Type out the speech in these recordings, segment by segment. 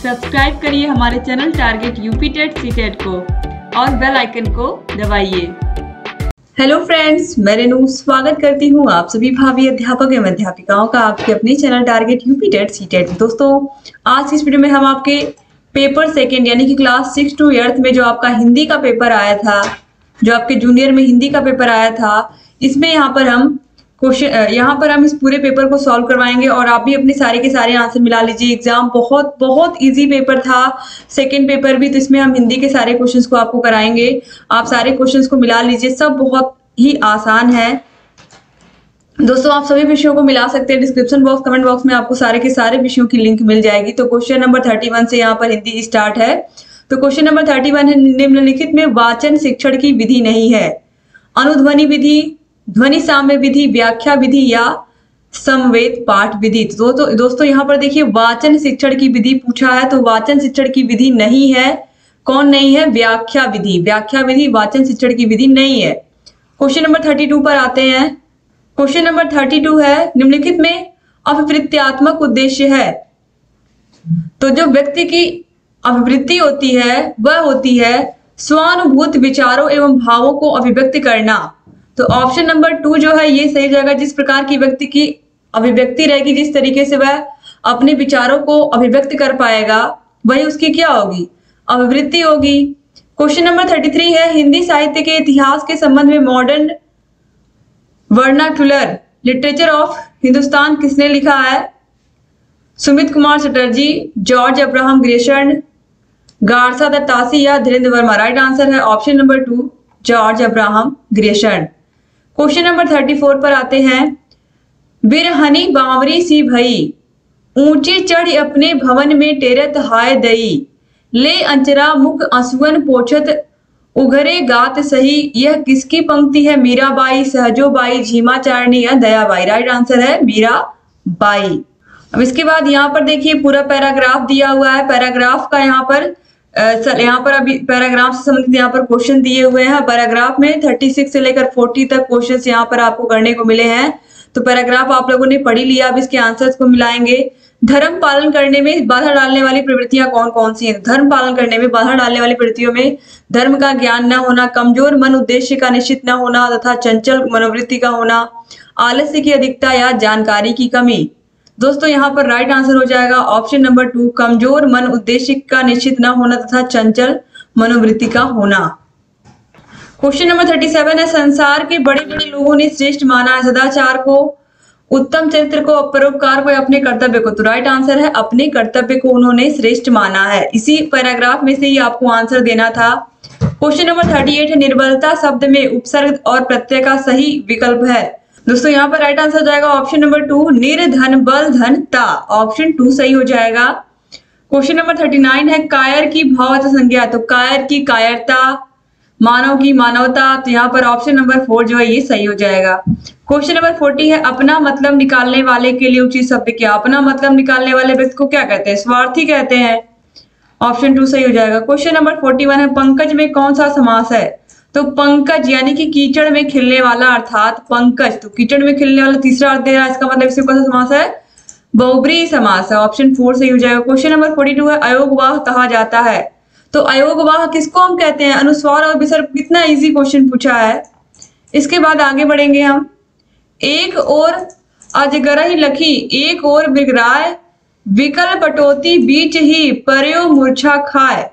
Subscribe करिए हमारे channel target UP TET CTET को और बेल आइकन को दबाइए। हेलो फ्रेंड्स, मैं रेनू स्वागत करती हूँ आप सभी भावी अध्यापक एवं अध्यापिकाओं का आपके अपने channel target UP TET CTET. दोस्तों, आज की इस वीडियो में हम आपके पेपर सेकंड यानी कि क्लास 6 to 8th में जो आपका हिंदी का पेपर आया था, जो आपके जूनियर में हिंदी का पेपर आया था, इसमें यहाँ पर हम इस पूरे पेपर को सॉल्व करवाएंगे और आप भी अपने सारे के सारे आंसर मिला लीजिए। एग्जाम बहुत इजी पेपर था, सेकंड पेपर भी, तो इसमें हम हिंदी के सारे क्वेश्चंस को आपको कराएंगे। आप सारे क्वेश्चंस को मिला लीजिए, सब बहुत ही आसान है। दोस्तों, आप सभी विषयों को मिला सकते हैं। डिस्क्रिप्शन बॉक्स, कमेंट बॉक्स में आपको सारे के सारे विषयों की लिंक मिल जाएगी। तो क्वेश्चन नंबर 31 से यहाँ पर हिंदी स्टार्ट है। तो क्वेश्चन नंबर 31 है, निम्नलिखित में वाचन शिक्षण की विधि नहीं है। अनुध्वनि विधि, ध्वनि साम्य विधि, व्याख्या विधि या समवेत पाठ विधि। तो दोस्तों यहाँ पर देखिए, वाचन शिक्षण की विधि पूछा है, तो वाचन शिक्षण की विधि नहीं है। कौन नहीं है? व्याख्या विधि। व्याख्या विधि वाचन शिक्षण की विधि नहीं है। क्वेश्चन नंबर 32 पर आते हैं। क्वेश्चन नंबर 32 है, निम्नलिखित में अभिवृत्त्यात्मक उद्देश्य है। तो जो व्यक्ति की अभिवृत्ति होती है वह होती है स्वानुभूत विचारों एवं भावों को अभिव्यक्त करना। तो ऑप्शन नंबर 2 जो है ये सही जाएगा। जिस प्रकार की व्यक्ति की अभिव्यक्ति रहेगी, जिस तरीके से वह अपने विचारों को अभिव्यक्त कर पाएगा, वही उसकी क्या होगी? अभिवृत्ति होगी। क्वेश्चन नंबर 33 है, हिंदी साहित्य के इतिहास के संबंध में modern vernacular literature of Hindustan किसने लिखा है? Sumit Kumar Chatterjee, George Abraham Grierson, Garcin de Tassy या धीरेन्द्र वर्मा। राइट आंसर है option number 2, George Abraham Grierson. Question number 34 पर आते हैं। बिरहनी बावरी सी भई, ऊंचे चढ़ अपने भवन में टेरत हाय दई, ले अंचरा मुख असुवन पोछत उघरे गात सही। यह किसकी पंक्ति है? मीराबाई, सहजोबाई, झीमाचारणी या दयाबाई। राइट आंसर है मीराबाई। अब इसके बाद यहाँ पर देखिए पूरा पैराग्राफ दिया हुआ है। पैराग्राफ का यहाँ पर अभी पैराग्राफ से संबंधित यहाँ पर क्वेश्चन दिए हुए हैं। पैराग्राफ में 36 से लेकर 40 तक क्वेश्चंस यहाँ पर आपको करने को मिले हैं। तो पैराग्राफ आप लोगों ने पढ़ ही लिया, अब इसके आंसर्स को मिलाएंगे। धर्म पालन करने में बाधा डालने वाली प्रवृत्तियां कौन कौन सी हैं? धर्म पालन करने में बाधा डालने वाली प्रवृत्तियों में धर्म का ज्ञान न होना, कमजोर मन उद्देश्य का निश्चित न होना तथा चंचल मनोवृत्ति का होना, आलस्य की अधिकता या जानकारी की कमी। दोस्तों यहाँ पर राइट आंसर हो जाएगा ऑप्शन नंबर 2, कमजोर मन उद्देश्य का निश्चित न होना तथा चंचल मनोवृत्ति का होना। क्वेश्चन नंबर 37 है, संसार के बड़े बड़े लोगों ने श्रेष्ठ माना है सदाचार को, उत्तम चरित्र को, परोपकार को या अपने कर्तव्य को। तो राइट आंसर है अपने कर्तव्य को उन्होंने श्रेष्ठ माना है। इसी पैराग्राफ में से ही आपको आंसर देना था। क्वेश्चन नंबर 38 है, निर्बलता शब्द में उपसर्ग और प्रत्यय का सही विकल्प है। दोस्तों यहाँ पर राइट आंसर जाएगा ऑप्शन नंबर 2, निर्धन बल धन ता। ऑप्शन 2 सही हो जाएगा। क्वेश्चन नंबर 39 है, कायर की भावगत संज्ञा। तो कायर की कायरता, मानव की मानवता। तो यहाँ पर ऑप्शन नंबर 4 जो है ये सही हो जाएगा। क्वेश्चन नंबर 40 है, अपना मतलब निकालने वाले के लिए उचित शब्द क्या? अपना मतलब निकालने वाले व्यक्ति को क्या कहते हैं? स्वार्थी कहते हैं। ऑप्शन 2 सही हो जाएगा। क्वेश्चन नंबर 41 है, पंकज में कौन सा समास है? तो पंकज यानी कि कीचड़ में खिलने वाला, अर्थात पंकज। तो कीचड़ में खिलने वाला तीसरा अर्थ दे रहा है, इसका मतलब इससे कौन सा समास है? बहुब्रीहि समास है। ऑप्शन 4 सही हो जाएगा। क्वेश्चन नंबर 42 है, अयोगवाह कहा जाता है। तो अयोगवाह किसको हम कहते हैं? अनुस्वार और विसर्ग। कितना इजी क्वेश्चन पूछा है। इसके बाद आगे बढ़ेंगे हम। एक और अजगरहि लखी, एक और बिगराय, विकल पटोती बीच ही पर्यो मूर्छा खाए।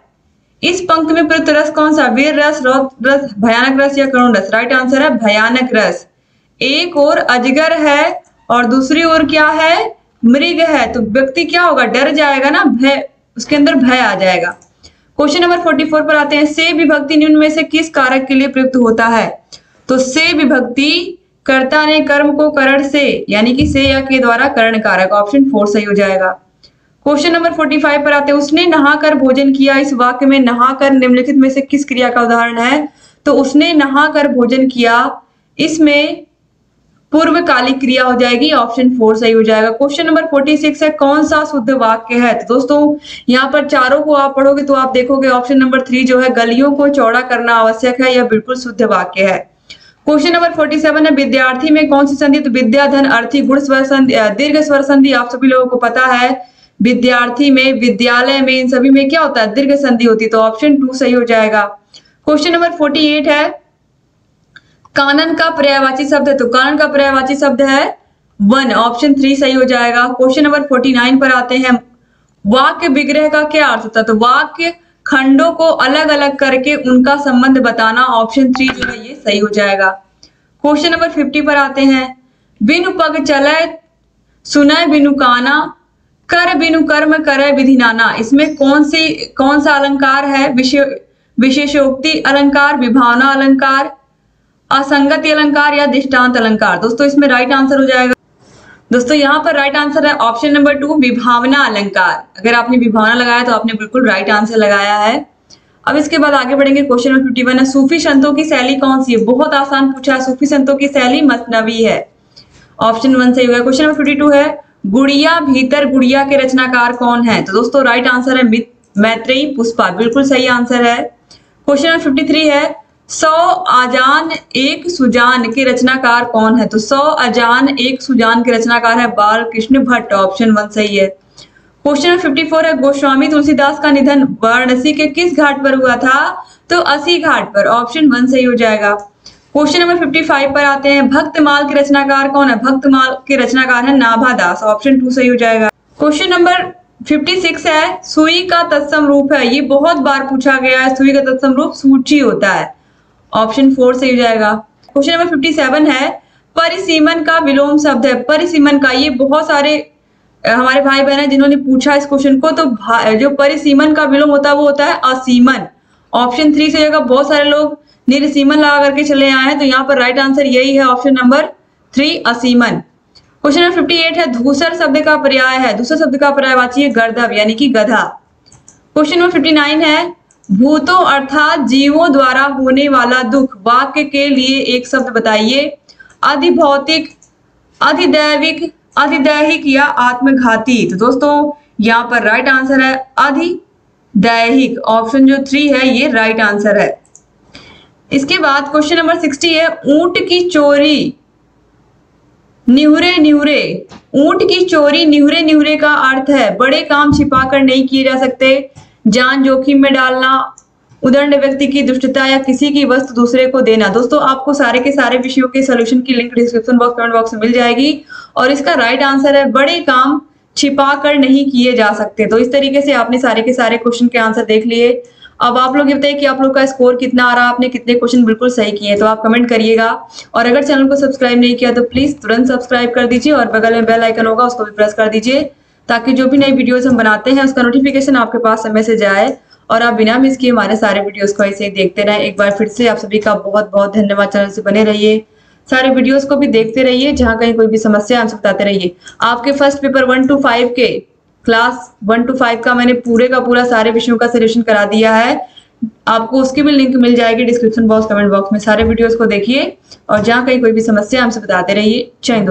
इस पंक्ति में प्रयुक्त रस कौन सा? वीर रस, रौद्र रस, भयानक रस या करुण रस। राइट आंसर है भयानक रस। एक और अजगर है और दूसरी ओर क्या है? मृग है। तो व्यक्ति क्या होगा? डर जाएगा ना, भय, उसके अंदर भय आ जाएगा। क्वेश्चन नंबर 44 पर आते हैं। से विभक्ति निम्न में से किस कारक के लिए प्रयुक्त होता है? तो से विभक्ति कर्ता ने कर्म को करण से यानी कि से या के द्वारा करण कारक। ऑप्शन 4 सही हो जाएगा। क्वेश्चन नंबर 45 पर आते हैं। उसने नहाकर भोजन किया। इस वाक्य में नहाकर निम्नलिखित में से किस क्रिया का उदाहरण है? तो उसने नहाकर भोजन किया, इसमें पूर्वकालिक क्रिया हो जाएगी। ऑप्शन 4 सही हो जाएगा। क्वेश्चन नंबर 46 है, कौन सा शुद्ध वाक्य है? तो दोस्तों यहाँ पर चारों को आप पढ़ोगे तो आप देखोगे ऑप्शन नंबर 3 जो है, गलियों को चौड़ा करना आवश्यक है, यह बिल्कुल शुद्ध वाक्य है। क्वेश्चन नंबर 47 है, विद्यार्थी में कौन सी संधि? तो विद्या धन अर्थी गुण स्वर संधि, दीर्घ स्वर संधि आप सभी लोगों को पता है। विद्यार्थी में, विद्यालय में, इन सभी में क्या होता है, दीर्घ संधि होती है। तो ऑप्शन 2 सही हो जाएगा। क्वेश्चन नंबर 48 है, कानन का पर्यायवाची शब्द है, तो कानन का पर्यायवाची शब्द है वन, ऑप्शन 3 सही हो जाएगा। क्वेश्चन नंबर 49 पर आते हैं, वाक्य विग्रह का क्या अर्थ होता है, तो वाक्य खंडों को अलग अलग करके उनका संबंध बताना, ऑप्शन 3 जो है ये सही हो जाएगा। क्वेश्चन नंबर 50 पर आते हैं, बिनु पग चले सुनय बिनु काना, कर बिनु कर्म करय विधि नाना, इसमें कौन सा अलंकार है, विशेषोक्ति अलंकार, विभावना अलंकार, असंगति अलंकार या दृष्टांत अलंकार। दोस्तों इसमें राइट आंसर हो जाएगा, दोस्तों यहाँ पर राइट आंसर है ऑप्शन नंबर 2 विभावना अलंकार। अगर आपने विभावना लगाया तो आपने बिल्कुल राइट आंसर लगाया है। अब इसके बाद आगे बढ़ेंगे, क्वेश्चन नंबर 51 है, सूफी संतों की शैली कौन सी है, बहुत आसान पूछा है, सूफी संतों की शैली मसनवी है, ऑप्शन 1 सही होगा। क्वेश्चन नंबर 52 है, गुड़िया भीतर गुड़िया के रचनाकार कौन है, तो दोस्तों राइट आंसर है मैत्रेयी पुष्पा, बिल्कुल सही आंसर है। क्वेश्चन नंबर 53 है, 100 आजान एक सुजान के रचनाकार कौन है, तो 100 आजान एक सुजान के रचनाकार है बाल कृष्ण भट्ट, ऑप्शन 1 सही है। क्वेश्चन नंबर 54 है, गोस्वामी तुलसीदास का निधन वाराणसी के किस घाट पर हुआ था, तो अस्सी घाट पर, ऑप्शन 1 सही हो जाएगा। क्वेश्चन नंबर 55 पर आते हैं, भक्तमाल के रचनाकार कौन है, भक्तमाल के रचनाकार है नाभादास, ऑप्शन 2 सही हो जाएगा। क्वेश्चन नंबर 56 है, सुई का तत्सम रूप है, ये बहुत बार पूछा गया है, सुई का तत्सम रूप सूची होता है, ऑप्शन 4 सही हो जाएगा। क्वेश्चन नंबर 57 है, परिसीमन का विलोम शब्द है, परिसीमन का, ये बहुत सारे हमारे भाई बहन है जिन्होंने पूछा इस क्वेश्चन को, तो जो परिसीमन का विलोम होता है वो होता है असीमन, ऑप्शन 3 सही होगा। बहुत सारे लोग निर्सीमन लगा करके चले आए हैं, तो यहाँ पर राइट आंसर यही है, ऑप्शन नंबर 3 असीमन। क्वेश्चन नंबर 58 है, धूसर शब्द का पर्याय है, दूसरा शब्द का पर्यायवाची है गर्दभ यानी कि गधा। क्वेश्चन नंबर 59 है, भूतों अर्थात जीवों द्वारा होने वाला दुख, वाक्य के लिए एक शब्द बताइए, अधिभौतिक, अधिदैविक, अधिदैहिक या आत्मघाती। तो दोस्तों यहाँ पर राइट आंसर है अधिदैहिक, ऑप्शन जो 3 है ये राइट आंसर है। इसके बाद क्वेश्चन नंबर 60 है, ऊंट की चोरी निहुरे निहुरे, ऊंट की चोरी निहुरे निहुरे का अर्थ है बड़े काम छिपाकर नहीं किए जा सकते, जान जोखिम में डालना, उदंड व्यक्ति की दुष्टता या किसी की वस्तु दूसरे को देना। दोस्तों आपको सारे के सारे विषयों के सॉल्यूशन की link description box comment box में मिल जाएगी, और इसका राइट आंसर है बड़े काम छिपा कर नहीं किए जा सकते। तो इस तरीके से आपने सारे के सारे क्वेश्चन के आंसर देख लिए। अब आप लोग ये बताइए कि आप लोग का स्कोर कितना आ रहा है, आपने कितने क्वेश्चन बिल्कुल सही किए, तो आप कमेंट करिएगा। और अगर चैनल को सब्सक्राइब नहीं किया तो प्लीज तुरंत सब्सक्राइब कर दीजिए, और बगल में बेल आइकन होगा उसको भी प्रेस कर दीजिए, ताकि जो भी नई वीडियोस हम बनाते हैं उसका नोटिफिकेशन आपके पास समय से जाए और आप बिना मिस किए हमारे सारे वीडियोस को ऐसे ही देखते रहें। एक बार फिर से आप सभी का बहुत बहुत धन्यवाद, चैनल से बने रहिए, सारे वीडियोस को भी देखते रहिए, जहां कहीं कोई भी समस्या हमसे बताते रहिए। आपके फर्स्ट पेपर 1 to 5 के क्लास 1 to 5 का मैंने पूरे का पूरा सारे विषयों का सॉल्यूशन करा दिया है, आपको उसकी भी लिंक मिल जाएगी डिस्क्रिप्शन बॉक्स कमेंट बॉक्स में। सारे वीडियोस को देखिए और जहां कहीं कोई भी समस्या हमसे बताते रहिए। जय हिंद।